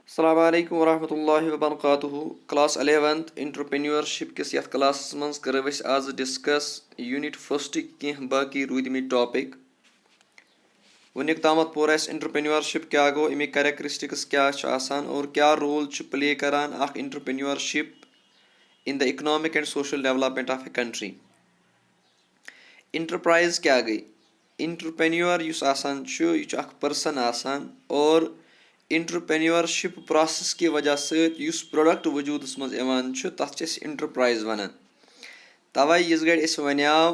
Assalamu alaikum warahmatullahi wabarakatuh. Class 11th Entrepreneurship kis yath class mans karo as az discuss unit first ki baki roidimi topic. Unik tamat por as entrepreneurship kya go imi characteristics kya ch asan aur kya role ch play karan ak entrepreneurship in the economic and social development of a country. Enterprise kya gai? Entrepreneur yus asan ch yich ak person asan aur entrepreneurship process की वजह सत्य product वजूदस मज तथ enterprise one तवे इस गड़ वनाव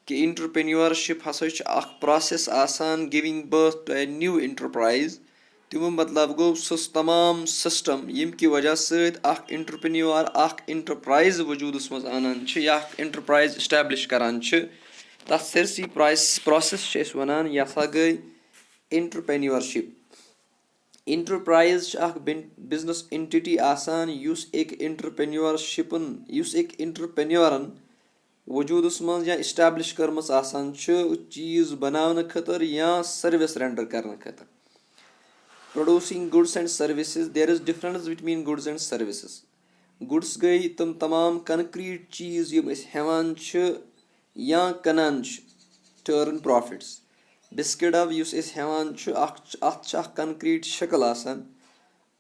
कि entrepreneurship हसा प्रोसेस आसान giving birth to a new enterprise तमो मतलब गो सो तमाम सिस्टम यम की वजह सत्य इंटरप्रेन्योर इंटरप्राइज वजूदस मज आनान इंटरप्राइज इस्टेब्लिश करान तथ सरसी प्रोसेस वनान यह हसा गई इंटरप्रेन्योरशिप. इंटरप्राइज बिजनेस एंटिटी आसान युस एक इंटरप्रेन्योरन वजूदस मज या इस्टेब्लिश कर्मस आसान चीज बनाने खतर या सर्विस रेंडर करने खतर. Producing goods and services there is difference between goods and services. Goods गई तम तमाम कंक्रीट चीज यम हेवान या कनान टू अर्न प्रॉफिट्स. बिस्किट अब हेवान अत कंक्रीट शक्ल आसान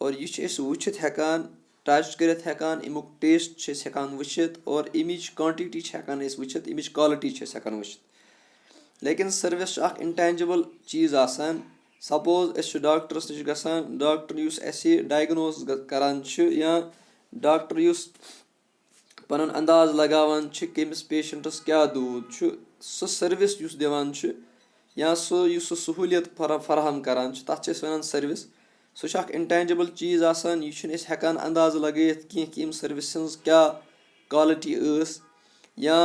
और यह वुचित हेकान टच करित हेकान अमुक टेस्ट हेकान वुचित और अमिच क्वांटिटी हेकान वुचित अमिच क्वालिटी हेकान वुचित. लेकिन सर्विस इंटेंजिबल चीज आसान. सपोज अस डॉक्टरस निश गसान डॉक्टर युस असे डायग्नोज करान या डॉक्टर युस पन अंदाज लगावान कमिस पेशेंटस क्या दूध सो सर्विस युस दिवान या सो सहूलियत फराहम करान तथ वन सर्विस. सह इंटेंजिबल चीज आसान यह हेकान अंदाज लगत कि सर्विस क्या क्वालिटी या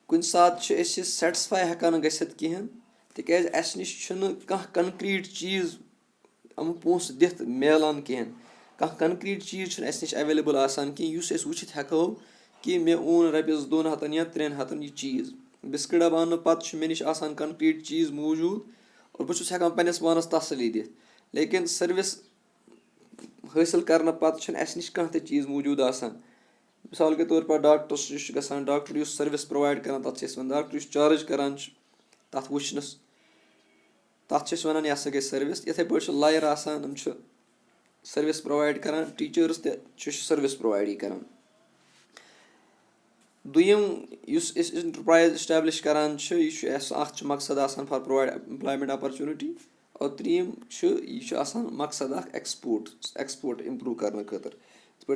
कुन सात सेटिस्फाई हेकान गसित कहें तिकाज अस निश कह कंक्रीट चीज हम पोस दिथ मिलान कहें. कह कंक्रीट चीज अस निश अवेलेबल आसान कहें वुचित हेको कि मे ओन रपिस 200 या 300 यह चीज. बिस्किट डब आन पे मे निश आसान कंक्रीट चीज मौजूद और बहुत हेकान पन्नस पानस तसली दिथ. लेकिन सर्विस हासिल करने पे अस निश कह चीज मौजूद आसान. मिसाल के तौर पर डॉक्टर्स निश गसान डॉक्टर युस सर्विस प्रोवाइड करान तथ वन डॉक्टर युस चार्ज करान तथ वुचनस तथ वन यह गई सर्विस. इथे पे लॉयर आसान हम सर्विस प्रोवाइड करान. टीचर्स ते सर्विस प्रोवाइड करान. दुयम इंटरप्राइज इस्टेब्लिश करान यह मकसद आसान फॉर प्रोवाइड एम्प्लॉयमेंट अपॉर्चुनिटी और त्रीम यह आसान मकसद एक्सपोर्ट इम्प्रूव करने खतर. पे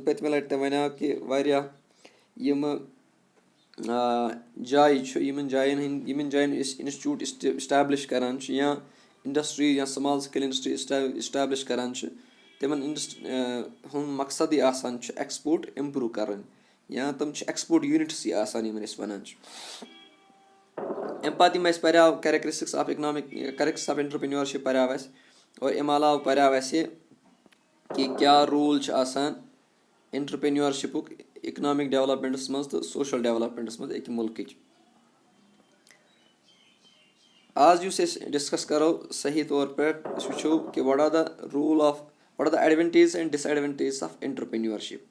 पतमे लट वनाव कि वारिया यम जाय यमन जायन इंस्टीट्यूट इस्टेब्लिश करान या इंडस्ट्री या स्मॉल स्केल इंडस्ट्री इस्टेब्लिश करान तिमन हुंद मकसद ही आसान एक्सपोर्ट इम्प्रूव करन या तम एक्सपोर्ट यूनिट्स आसान यमन वनान. अम पे पर्याव कैरेक्टरिस्टिक्स ऑफ एंटरप्रेन्योरशिप पर्याव और अम अलाव पर्याव कि क्या रोल आसान एंटरप्रेन्योरशिप इकनॉमिक डेवलपमेंटस मज तो सोशल डेवलपमेंटस मज एक मुल्क. आज डिस्कस करो सही तौर पर वो कि what are the advantage and disadvantage of entrepreneurship.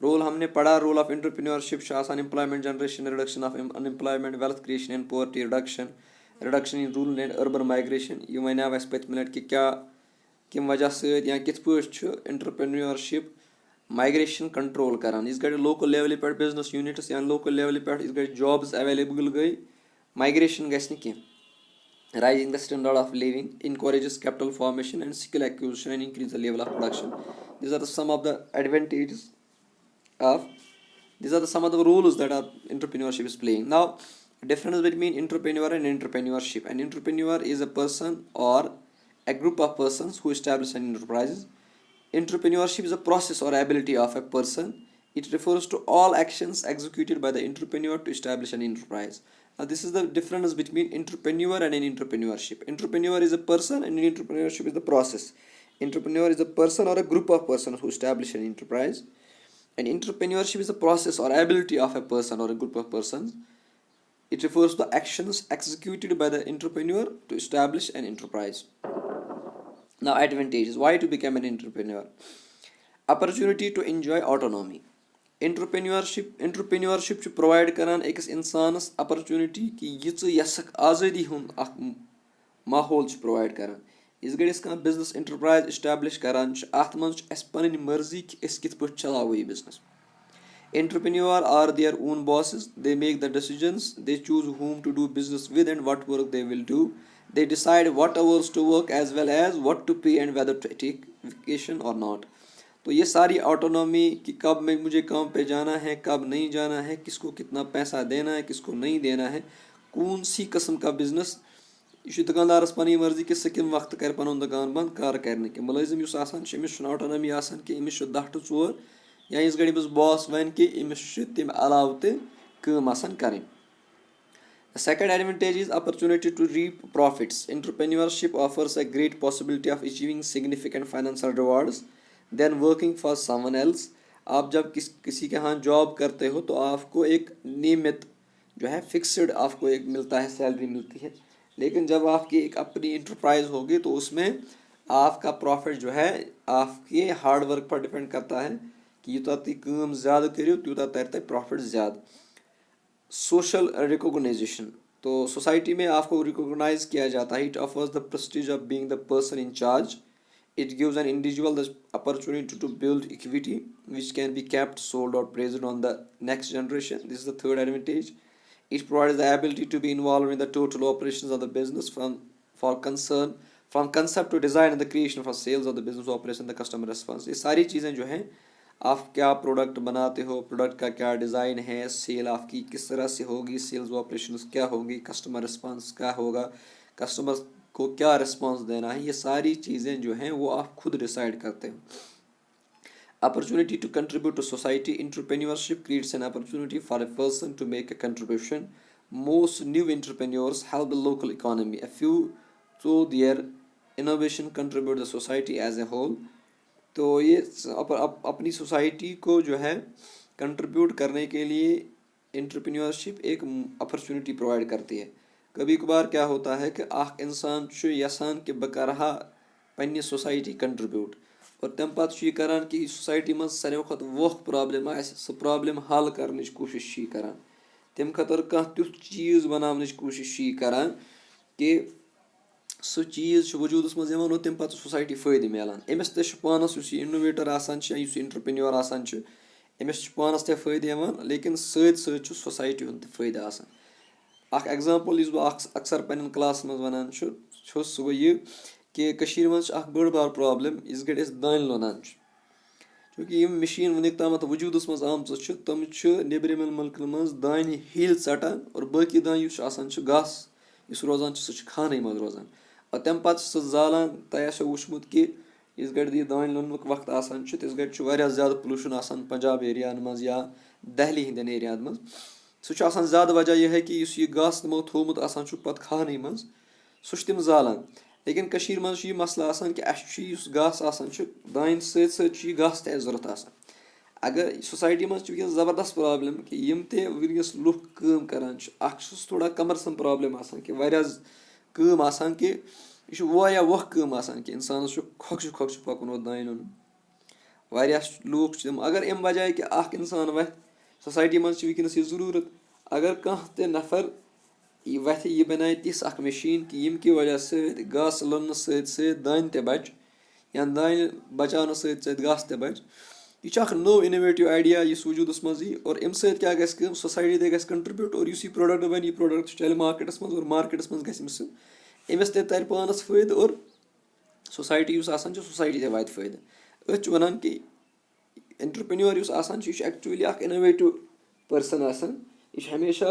Role हमने पढ़ा. रोल ऑफ एंटरप्रेन्योरशिप आसान employment generation, reduction of unemployment, wealth creation and poverty reduction, reduction in rural and urban migration. यह वनाव अस पतमे लट कि क्या कम वजह सह कित पे एंटरप्रेन्योरशिप माइग्रेशन कंट्रोल करान. इस गई लोकल लेवल पे बिजनेस यूनिट्स या लोकल लेवल पे इस गई जॉब्स अवेलेबल गई माइग्रेशन गि. Rising the standard of living encourages capital formation and skill acquisition and increase the level of production. These are some of the advantages of some of the roles that entrepreneurship is playing. Now, difference between entrepreneur and entrepreneurship. An entrepreneur is a person or a group of persons who establish an enterprise. Entrepreneurship is a process or ability of a person. It refers to all actions executed by the entrepreneur to establish an enterprise. Now, this is the difference between entrepreneur and an entrepreneurship. Entrepreneur is a person and entrepreneurship is the process. Entrepreneur is a person or a group of persons who establish an enterprise. And entrepreneurship is the process or ability of a person or a group of persons. It refers to the actions executed by the entrepreneur to establish an enterprise. Now, advantages. Why to become an entrepreneur? Opportunity to enjoy autonomy. Entrepreneurship چھُ provide کران أکِس اِنسانَس opportunity کہِ یہِ ژٕ یَژھکھ آزٲدی ہُنٛد اکھ ماحول چھُ provide کران. یِژھ گٔڑۍ أسۍ کانٛہہ بِزنس انٹرپرایز اسٹیبلش کران چھِ اَتھ منٛز چھُ اَسہِ پَنٕنۍ مرضی کہِ أسۍ کِتھ پٲٹھۍ چلاوو یہِ business. Entrepreneur are their own bosses. They make the decisions. They choose whom to do business with and what work they will do. They decide what hours to work as well as what to pay and whether to take vacation or not. तो ये सारी autonomy कि कब मैं मुझे काम पे जाना है, कब नहीं जाना है, किसको कितना पैसा देना है, किसको नहीं देना है, कौन सी किस्म का बिजनेस. यह چھُ دُکاندارَس پَنٕنۍ مرضی کہِ سُہ کَمہِ وقتہٕ کَرِ پَنُن دُکان بنٛد کَر کَرِ نہٕ کینٛہہ. مُلٲزِم یُس آسان چھُ أمِس چھُنہٕ آٹونامی آسان کہِ أمِس چھُ 10 to 4 یا یِژھ گٔڑۍ أمِس باس وَنہِ کہِ أمِس چھُ تَمہِ علاوٕ تہِ کٲم آسان کَرٕنۍ. The second advantage is opportunity to reap profits. Entrepreneurship offers a great possibility of achieving significant financial rewards than working for someone else. आप जब किसी के यहाँ जॉब करते हो तो आपको एक नियमित जो है फिक्स्ड आपको एक मिलता है, सैलरी मिलती है. लेकिन जब आपकी एक अपनी इंटरप्राइज होगी तो उसमें आपका प्रॉफिट जो है आपके हार्ड वर्क पर डिपेंड करता है कि यूता तुम काम ज़्यादा करो त्यूता तर तक प्रॉफिट ज़्यादा. Social recognition. तो सोसाइटी में आपको रिकॉग्नाइज किया जाता है. It offers the Prestige of being the person in charge. It gives an individual the opportunity to build equity which can be kept, sold or praised on the next generation. This is the third advantage. It provides the ability to be involved in the total operations of the business from concept to design and the creation for sales of the business operation, the customer response. ये सारी चीज़ें जो हैं आप क्या product बनाते हो, product का क्या डिज़ाइन है, सेल आपकी किस तरह से होगी, सेल्स ऑपरेशंस क्या होगी, कस्टमर रिस्पांस क्या होगा, कस्टमर को क्या रिस्पांस देना है, ये सारी चीज़ें जो हैं वो आप खुद डिसाइड करते हो. Opportunity to contribute to society. Entrepreneurship creates an opportunity for a person to make a contribution. Most new entrepreneurs help the local economy. A few through their innovation contribute the society as a whole. तो ये अपनी society को जो है contribute करने के लिए entrepreneurship एक अपॉर्चुनिटी प्रोवाइड करती है. कभी कभार क्या होता है कि अख इंसान यसान कि बह कर पन्ने सोसाइटी कंट्रीब्यूट और तम पत् यह करान कि सोसाइटी मज सारे खुद वोख प्रॉब्लम सह प्रॉब्लम हल करने कोशिश करान. तम खतर कह तुथ चीज़ बनाने कोशिश करान कि सह चीज़ वजूदस मज और तम पत् सोसाइटी फ़ायदे मिलान. अमिस ते पानस यह इनोवेटर आसान एंटरप्रेन्योर आसान अमिस पानस ते फ़ायदे लेकिन सत सत सोसाइटी हुंद ते फ़ायदे आसान. अख एग्जाम्पल यस बह अक्सर पन्न क्लास मज वनान सह गो यह कि कशीर मज बड़ बार प्रॉब्लम इस गड़ दान लोनान. चूँकि यम मशीन वनिक तामत वजूदस मज आम तम नेबरिमन मुल्कन मज दान हिल षटान और बाकी दान आसान घास इस रोजान सह खाने मज रोजान और तम पत् सह जालान. तह आसो वुचमुत कि इस गड़ यह दान लोनुक वक्त आसान तिस गड़ ज़्यादा पोल्यूशन आसान पंजाब एरिया मज या दिल्ली हंदन एरिया मज. सह आसान ज़्यादा वजह यह है कि यह घास तमो थोमुत आसान पत् खाने मज सह तम जालान. लेकिन कशीर मज यह मसला आसान कि अस घास आसान दान सत सत घास ते जरूरत आसान. अगर सोसाइटी मज वह ज़बरदस्त प्रॉब्लम कि यम ते वनस लुक काम करान थोड़ा कमरसन प्रॉब्लम आसान कि काम आसान कि यह वाया वह काम आसान कि इंसान खोकश खोकश पकन वो दान ओन वारिया लूक तम. अगर अम बजाय कि इंसान वथ सोसाइटी मज वनस यह ज़रूरत अगर कह ते नफर वथ यह बनाए तिस मशीन कि यम कि वजह सत घास लोन सत दान ते बच या दान बचान सत घास ते बच. यह नो इनोवेटिव आइडिया इस वजूदस मज और अम सत क्या गम सोसाइटी ते कंट्रीब्यूट और यह प्रोडक्ट बन यह प्रोडक्ट चल मार्केटस मज और मार्केटस मज गमिस ते तर पानस फायदे और सोसाइटी सोसाइटी ते वात फायदे. अस वनान कि एंटरप्रेन्योर यह एक्चुअली इनोवेटिव पर्सन आसान. यह हमेशा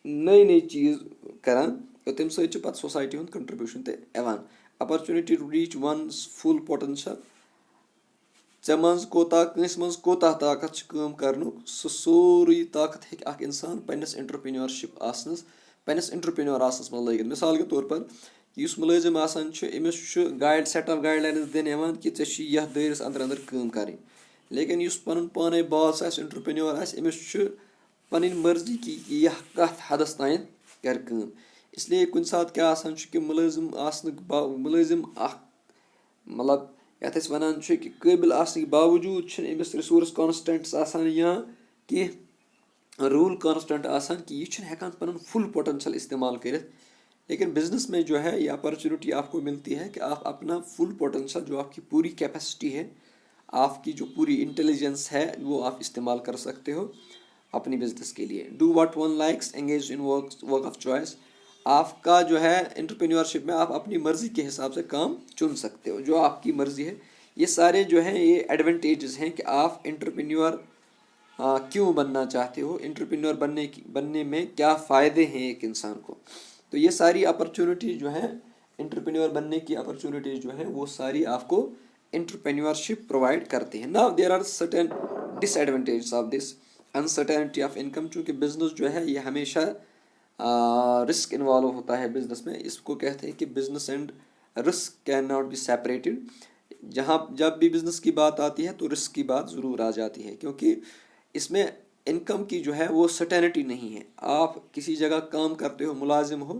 नई नई चीज़ करान और तम सत सोसाइटी हुंद कंट्रीब्यूशन ते यवान. Opportunity to reach one's full potential. ऐ मज कोता ताकत काम करनुक सह सोरी ताकत हेक इंसान पन्नस एंटरप्रेन्योरशिप आसनस पन्नस एंटरप्रेन्योर आसनस मज लगित. मिसाल के तौर पर यस मुलाजिम आसान Amish guide set of guidelines दिन यवान कि यह दरिस अंदर अंदर काम करें. लेकिन यस पन पाने बॉस एंटरप्रेन्योर अमिस पन मर्जी कि यह कत हदस तान कर काम. इसलिए कुछ सात क्या आसान कि मुलाजिम मतलब यथ अस वनान कि काबिल आसने बावजूद अमिस रिसोर्स कॉन्स्टेंट्स आसान या कह रूल कॉन्स्टेंट आसान कि यह हेकान पन फुल पोटेंशियल इस्तेमाल कर। लेकिन बिजनेस में जो है ये अपॉर्चुनिटी आपको मिलती है कि आप अपना फुल पोटेंशियल जो आपकी पूरी कैपेसिटी है, आपकी जो पूरी इंटेलिजेंस है, वो आप इस्तेमाल कर सकते हो अपनी बिजनेस के लिए। Do what one likes, engage in work of choice. आपका जो है एंटरप्रेन्योरशिप में आप अपनी मर्जी के हिसाब से काम चुन सकते हो, जो आपकी मर्जी है। ये सारे जो हैं ये एडवांटेजेस हैं कि आप एंटरप्रेन्योर क्यों बनना चाहते हो, एंटरप्रेन्योर बनने में क्या फ़ायदे हैं एक इंसान को। तो ये सारी अपॉर्चुनिटी जो है एंटरप्रेन्योर बनने की अपॉर्चुनिटीज जो है वो सारी आपको एंटरप्रेन्योरशिप प्रोवाइड करते हैं। Now there are certain disadvantages of this. Uncertainty of income, चूँकि बिजनेस जो है ये हमेशा रिस्क इन्वॉल्व होता है बिजनेस में। इसको कहते हैं कि business and risk can not be separated. जब भी बिजनेस की बात आती है तो रिस्क की बात ज़रूर आ जाती है, क्योंकि इसमें इनकम की जो है वो सर्टेनिटी नहीं है। आप किसी जगह काम करते हो, मुलाजिम हो,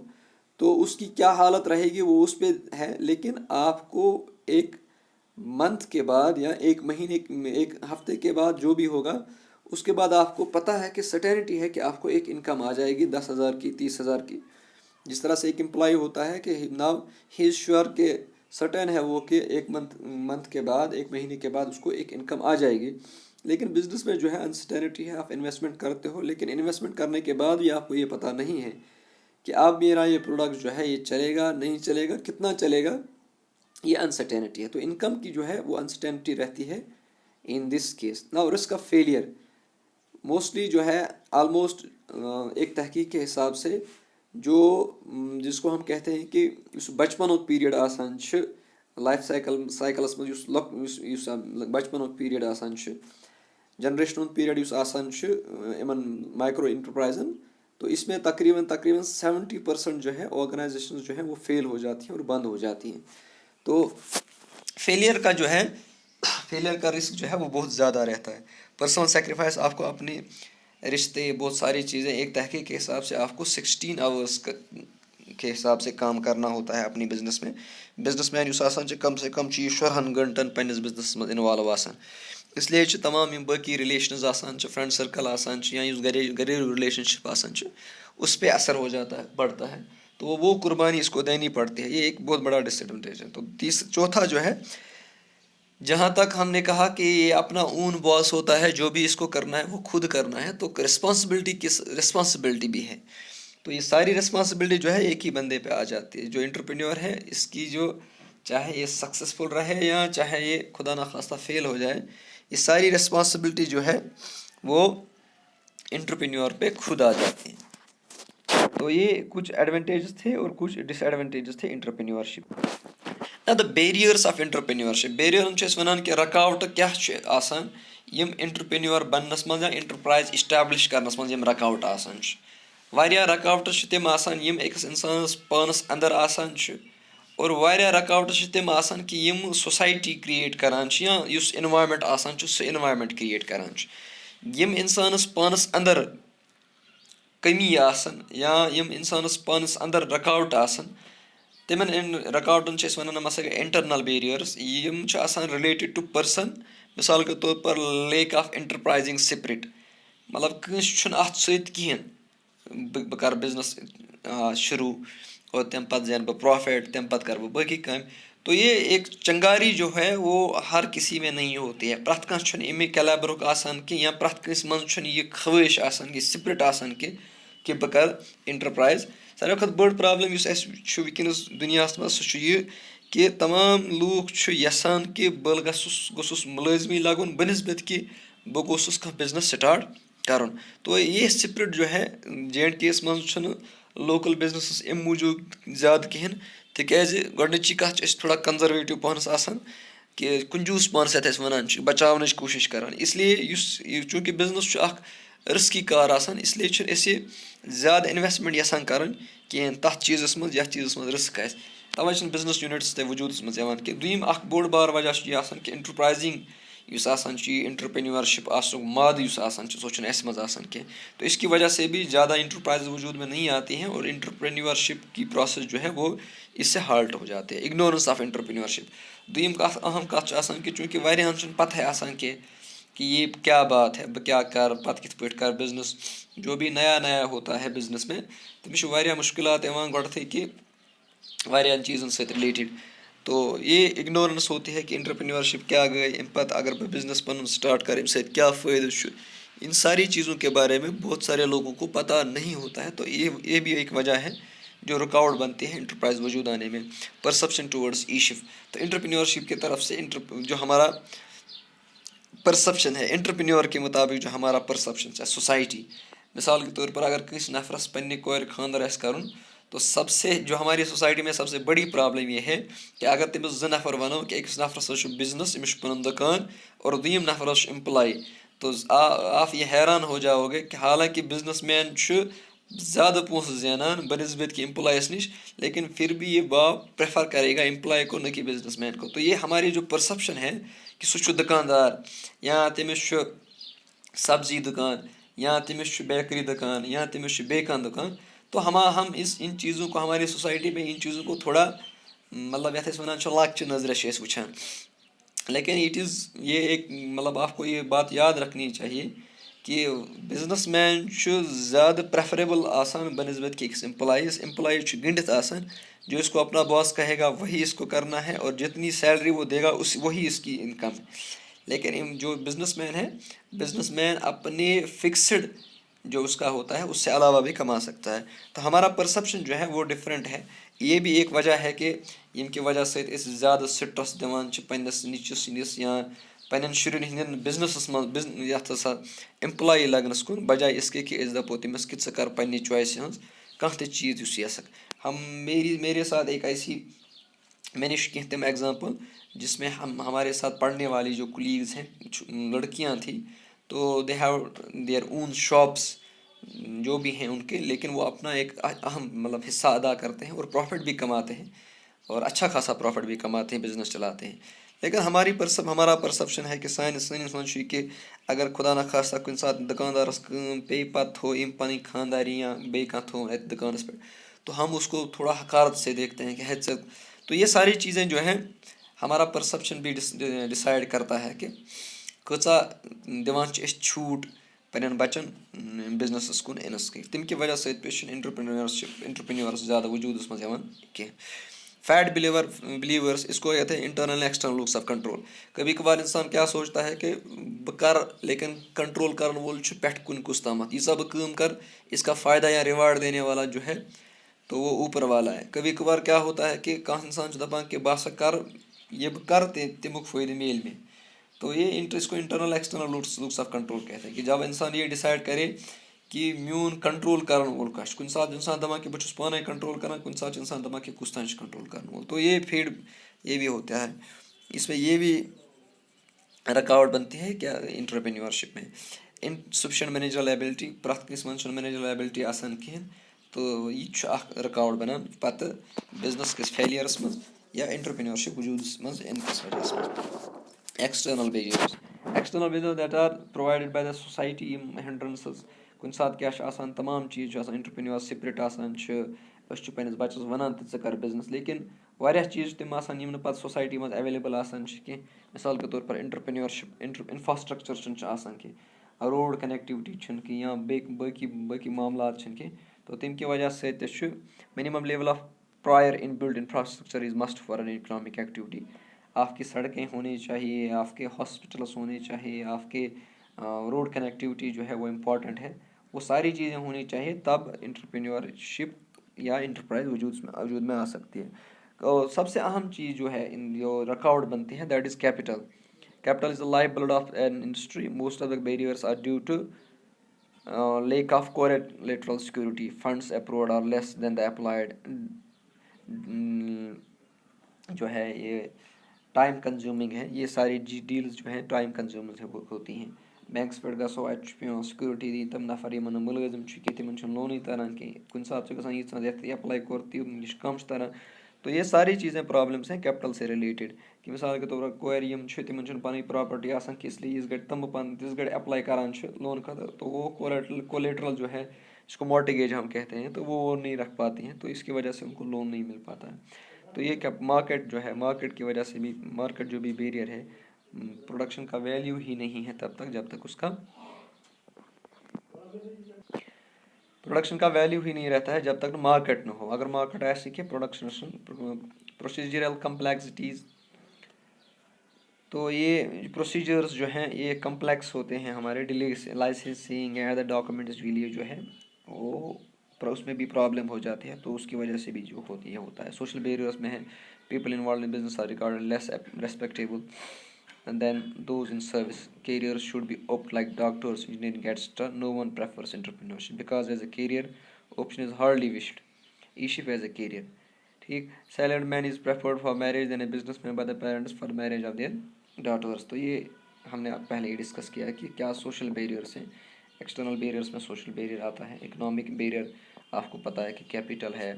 तो उसकी क्या हालत रहेगी वो उस पर है, लेकिन आपको एक मंथ के बाद या एक महीने, एक हफ्ते के बाद जो भी होगा उसके बाद आपको पता है कि सर्टेनिटी है कि आपको एक इनकम आ जाएगी 10,000 की, 30,000 की। जिस तरह से एक एम्प्लॉय होता है कि नाउ ही इज़ श्योर के सर्टेन है वो कि एक मंथ के बाद, एक महीने के बाद उसको एक इनकम आ जाएगी। लेकिन बिजनेस में जो है अनसर्टेनिटी है। आप इन्वेस्टमेंट करते हो, लेकिन इन्वेस्टमेंट करने के बाद भी आपको ये पता नहीं है कि अब मेरा ये प्रोडक्ट जो है ये चलेगा नहीं चलेगा, कितना चलेगा, ये अनसर्टेनिटी है। तो इनकम की जो है वो अनसर्टेनिटी रहती है in this case. Now risk of failure mostly जो है ऑलमोस्ट एक तहकीक के हिसाब से जो जिसको हम कहते हैं कि बचपन पीरियड आसान लाइफ साइकिलस मज बचपन पीरियड आसान जनरेशन पीरियड आसान इन माइक्रो इंटरप्राइजन, तो इसमें तकरीबन 70% जो है ऑर्गेनाइजेशन जो है वो फेल हो जाती हैं और बंद हो जाती हैं। तो फेलियर का रिस्क जो है वो बहुत ज़्यादा रहता है। पर्सनल सेक्रीफाइस, आपको अपने रिश्ते, बहुत सारी चीज़ें, एक तहकीक के हिसाब से आपको 16 आवर्स के हिसाब से काम करना होता है अपनी बिजनेस में। बिजनेसमैन युस आसान कम से कम 14 घंटन पन्निस बिजनेस में इन्वॉल्व आसान। इसलिए तमाम बाकी रिलेशंस आसान, फ्रेंड सर्कल आसान या घरेलू रिलेशनशिप आसान, उस पर असर हो जाता है, बढ़ता है। तो वो कुर्बानी इसको देनी पड़ती है। ये एक बहुत बड़ा डिसएडवांटेज है। तो चौथा जो है, जहाँ तक हमने कहा कि ये अपना ओन बॉस होता है, जो भी इसको करना है वो खुद करना है, तो रिस्पॉन्सिबिलिटी भी है। तो ये सारी रिस्पॉन्सिबिलिटी जो है एक ही बंदे पे आ जाती है। जो एंटरप्रेन्योर है, इसकी जो चाहे ये सक्सेसफुल रहे या चाहे ये खुदा ना खास्ता फेल हो जाए, ये सारी रिस्पॉन्सिबिलिटी जो है वो एंटरप्रेन्योर पे खुद आ जाती है। तो ये कुछ एडवांटेजेस थे और कुछ डिसएडवांटेजेस थे एंटरप्रेन्योरशिप। ना the barriers of entrepreneurship, barrier one कि रकावट क्या आसान यम एंटरप्रेन्योर बननस मज या एंटरप्राइज इस्टेब्लिश करनस मज यम रकावट आसान। वारिया रकावट तम आसान यम एकस इंसानस पानस अंदर आसान, और वारिया रकावट तम आसान कि यम सोसाइटी क्रिएट करान या युस एनवायरनमेंट आसान सो एनवायरनमेंट क्रिएट करान। यम इंसानस पानस अंदर कमी आसान या यम इंसानस पानस अंदर रकावट आसान, तिमन रकावटन वन मसा इंटरनल बैरियर्स, यम रिलेटेड टू पर्सन। मिसाल के तौर पर लेक ऑफ एंटरप्राइजिंग स्पिरिट, मतलब कहीं अत सहन बह कर बिजनेस शुरू और तम पत जैन बह प्रॉफिट, तम पत कर बाकी काम। तो ये एक चंगारी जो है वो हर किसी में नहीं होती है। प्रत कह अमे कैलिबरुक आसान कि या प्रत कस मज ये ख्वाहिश आसान, ये स्पिरिट आसान कि बह कर एंटरप्राइज। सारे खुद बड़ प्रॉब्लम वनस दुनिया मज सह कि तमाम लूख यसान कि बल गोस मुलाजमी लगुन बनस्बत कि बह गोस कह बिजनेस स्टार्ट करन। तो ये स्पिरिट जो है J&K मज लोकल बिजनेस अम मूजूब ज़्यादा कहें, तिकाज गोडनची कथ थोड़ा कंजर्वेटिव पानस आसान कि कंजूस पानस यथ वन बचावन कोशिश करान। इसलिए चूँकि बिजनेस रिस्की कार आसान, इसलिए ज़्यादा इन्वेस्टमेंट यसान करन कहें तथ चीज़स मज यथ चीज़स मज रिस्क तवे बिजनेस यूनिट्स ते वजूदस मज कि दुयम बोड़ बार वजह कि एंटरप्राइजिंग युस आसान छ एंटरप्रेन्योरशिप आसुक माद युस आसान छ सो छुन एस मज आसान के। तो इसकी वजह से भी ज़्यादा इंटरप्राइज वजूद में नहीं आती हैं और एंटरप्रेन्योरशिप की प्रोसेस जो है वो इससे हाल्ट हो जाते हैं। Ignorance of entrepreneurship. दोयम कथ अहम कथ छ आसान कि चूँकि वारियाहन छुन पता है आसान कि ये क्या बात है, बह क्या कर पत कित पट कर बिजनेस। जो भी नया नया होता है बिजनेस में तमिस वारियाह मुश्किलात यवान गोडथै कि वारियाहन चीज़न से रिलेटेड। तो ये इग्नोरेंस होती है कि एंटरप्रेन्योरशिप क्या गई अम पत अगर मैं बिजनेस पन स्टार्ट कर अम क्या फ़ायदे। इन सारी चीज़ों के बारे में बहुत सारे लोगों को पता नहीं होता है। तो ये भी एक वजह है जो रुकावट बनती है इंटरप्राइज वजूद आने में। परसेप्शन टूवर्ड्स ई शिफ्ट। तो एंटरप्रेन्योरशिप की तरफ से जो हमारा परसेप्शन है एंटरप्रेन्योर के मुताबिक जो हमारा परसेप्शन है सोसाइटी, मिसाल के तौर पर अगर किसी नफरस पन्ने कोर खानदर कर तो सबसे जो हमारी सोसाइटी में सबसे बड़ी प्रॉब्लम यह है कि अगर तमिस 2 नफर वनो कि अकिस नफरस बिजनेस अमिस पन दुकान और दोयम नफरस एम्प्लॉय, तो आप ये हैरान हो जाओगे कि हालांकि बिजनेस मैन ज़्यादा पोस ज़ानान बनस्बत कि एम्प्लॉयस नश, लेकिन फिर भी ये बाप प्रेफर करेगा एम्प्लॉय को न कि बिजनेस मैन को। तो ये हमारी जो परसेप्शन है कि सह दुकानदार या तमिस सब्जी दुकान या तमिस बेकरी दुकान या तमिस बेकान दुकान। तो हम इन चीज़ों को हमारी सोसाइटी में इन चीज़ों को थोड़ा मतलब यथ वन लक्चि नजर वुचान। लेकिन ये एक मतलब आपको ये बात याद रखनी चाहिए कि बिजनेस मैन ज़्यादा प्रेफरेबल आसान बनस्बत कि अकिस एम्प्लॉय गंडित आसान। जो इसको अपना बॉस कहेगा वही इसको करना है और जितनी सैलरी वो देगा वही इसकी इनकम है। लेकिन जो बिजनेसमैन है, बिजनेसमैन अपने फिक्स्ड जो उसका होता है उससे अलावा भी कमा सकता है। तो हमारा परसेप्शन जो है वो डिफरेंट है। ये भी एक वजह है कि इनकी वजह से ज़्यादा स्ट्रेस दिवान पन्नस निचस सिंदिस या पन्न शुरन हंदन बिजनेस मज यथ हसा एम्प्लॉय लगनस कुन, बजाय इसके कि दपो तमिस कि कर पन्ने चॉइस हज कह चीज़ यस हम मेरे साथ एक ऐसी मैंने कह तम एग्जाम्पल जिसमें हम हमारे साथ पढ़ने वाली जो कुलीग्स हैं लड़कियां थी, तो they have their own shops जो भी हैं उनके, लेकिन वो अपना एक अहम मतलब हिस्सा अदा करते हैं और प्रॉफिट भी कमाते हैं और अच्छा खासा प्रॉफिट भी कमाते हैं, बिजनेस चलाते हैं। लेकिन हमारा परसेप्शन है कि सानिस कि अगर खुदा न खासा कुछ साथ दुकानदारस पे पत थो इन पन खानदारी या बे थो दुकानस पे, तो हम उसको थोड़ा हकारत से देखते हैं कि है। तो ये सारी चीज़ें जो हैं हमारा परसेप्शन भी डिसाइड करता है कि कचा दिवान छूट पन्न बचन बिजनेस कुन इनस तम की वजह से एंटरप्रेन्योर्स ज़्यादा वजूद मज कह। फैट बिलीवर्स इसको कहते हैं internal external looks of control. कभी कभार इंसान क्या सोचता है कि बह कर, लेकिन कंट्रोल कर वोल पेट कुन कुस तामत यीसा बह काम कर इसका फ़ायदा या रिवार्ड देने वाला जो है तो वो ऊपर वाला है। कभी कभार क्या होता है कि कह इंसान दपान कि बह कर ये बह कर तमुक फ़ायदे मेल में। तो ये इसको internal external looks of control कहते हैं कि जब इंसान ये डिसाइड करे कि म्यून कंट्रोल कर वोल कह कुछ सात इंसान दपान कि बस पाने कंट्रोल कर, कुछ सात इंसान दपान कि कुछ तान कंट्रोल कर वोल। तो ये फीड ये भी होता है, इसमें ये भी रुकावट बनती है क्या एंटरप्रेन्योरशिप में। इनसफिशिएंट मैनेजरल एबिलिटी प्रथ किस मन मैनेजरल एबिलिटी आसान कहें, तो यह रुकावट बनान पत बिजनेस किस फेलियरस मज या एंटरप्रेन्योरशिप वजूद मज इन किस वजह मज। External barriers that are provided by the society hindrances. कुछ सात क्या आसान तमाम चीज़ एंटरप्रेन्योर स्पिरिट आसान पन्नस बच्चस वनान चे कर बिजनेस, लेकिन वारियाह चीज़ तम आसान यम न सोसाइटी मज अवेलेबल आसान कह। मिसाल के तौर पर एंटरप्रेन्योरशिप इंफ्रास्ट्रक्चर आसान कह, रोड कनेक्टिविटी कह या बाकी मामलात कह। तो तम की वजह से minimum level of prior in build infrastructure is must for an economic activity. आपकी सड़कें होनी चाहिए, आपके हॉस्पिटल्स होने चाहिए, आपके रोड कनेक्टिविटी जो है वो इम्पॉर्टेंट है। वो सारी चीज़ें होनी चाहिए तब एंटरप्रेन्योरशिप या इंटरप्राइज वजूद में आ सकती है। तो सबसे अहम चीज़ जो है इन जो रुकावट बनती है that is capital. Capital is the lifeblood of an industry. Most of the barriers are due to lack of collateral security, funds approved or less than the applied, जो है ये टाइम कंज्यूमिंग है। ये सारी deals जो हैं time consuming होती हैं। बैंक्स पे गो पे सिक्योरिटी दी तम नफर इन मुलजिम कि तिमन लोन तरह कह कुछ सात गसान ये अप्लाई कोर तम नश कम तरह। तो ये सारी चीज़ें प्रॉब्लम्स हैं कैपिटल से रिलेटेड कि मिसाल के तौर पर कोर यम तिमन पन प्रॉपर्टी आसान कि इसलिए इस गड तम पन तिस गड अप्लाई करान लोन खतर तो वो कोलेटरल जो है जिसको मॉर्टगेज हम कहते हैं तो वो नहीं रख पाती हैं, तो इसकी वजह से उनको लोन नहीं मिल पाता है। तो ये क्या मार्केट जो है, मार्केट की वजह से भी, मार्केट जो भी बैरियर है, प्रोडक्शन का वैल्यू ही नहीं है तब तक जब तक उसका प्रोडक्शन का वैल्यू ही नहीं रहता है जब तक मार्केट ना हो। अगर मार्केट ऐसी कि प्रोडक्शन प्रोसीजरल कम्प्लेक्सिटीज़, तो ये प्रोसीजर्स जो हैं ये कम्प्लेक्स होते हैं हमारे, डिले लाइसेंसिंग या अदर डॉक्यूमेंट्स के लिए जो है वो उसमें भी प्रॉब्लम हो जाती है, तो उसकी वजह से भी जो होती है होता है। सोशल बैरियर्स में है people involve in business are regarded less respectable and then those in service. Careers should be opted like doctors, engineering, etc. No one prefers entrepreneurship because as a career option is hardly wished. Ishif as a career. ठीक, salaried man is preferred for marriage than a businessman by the parents for marriage of their daughters. तो ये हमने पहले ही discuss किया कि क्या social barriers हैं। External barriers में सोशल बैरियर आता है, इकोनॉमिक बैरियर आपको पता है कि कैपिटल है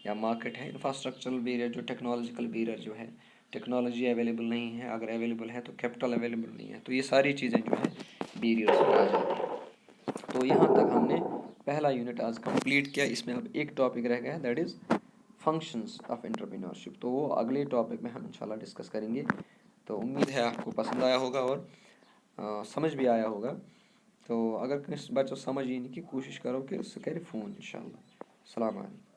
या मार्केट है, इंफ्रास्ट्रक्चरल बैरियर जो टेक्नोलॉजिकल बैरियर जो है टेक्नोलॉजी अवेलेबल नहीं है, अगर अवेलेबल है तो कैपिटल अवेलेबल नहीं है, तो ये सारी चीज़ें जो है बैरियर्स में आ जाती हैं। तो यहाँ तक हमने पहला यूनिट आज कंप्लीट किया। इसमें अब एक टॉपिक रह गया है, that is functions of entrepreneurship. तो वो अगले टॉपिक में हम इंशाल्लाह डिस्कस करेंगे। तो उम्मीद है आपको पसंद आया होगा और समझ भी आया होगा। तो अगर किसी बच्चों समझ ही नहीं की कोशिश करो कि उससे करे फ़ोन इंशाल्लाह। अस्सलाम वालेकुम।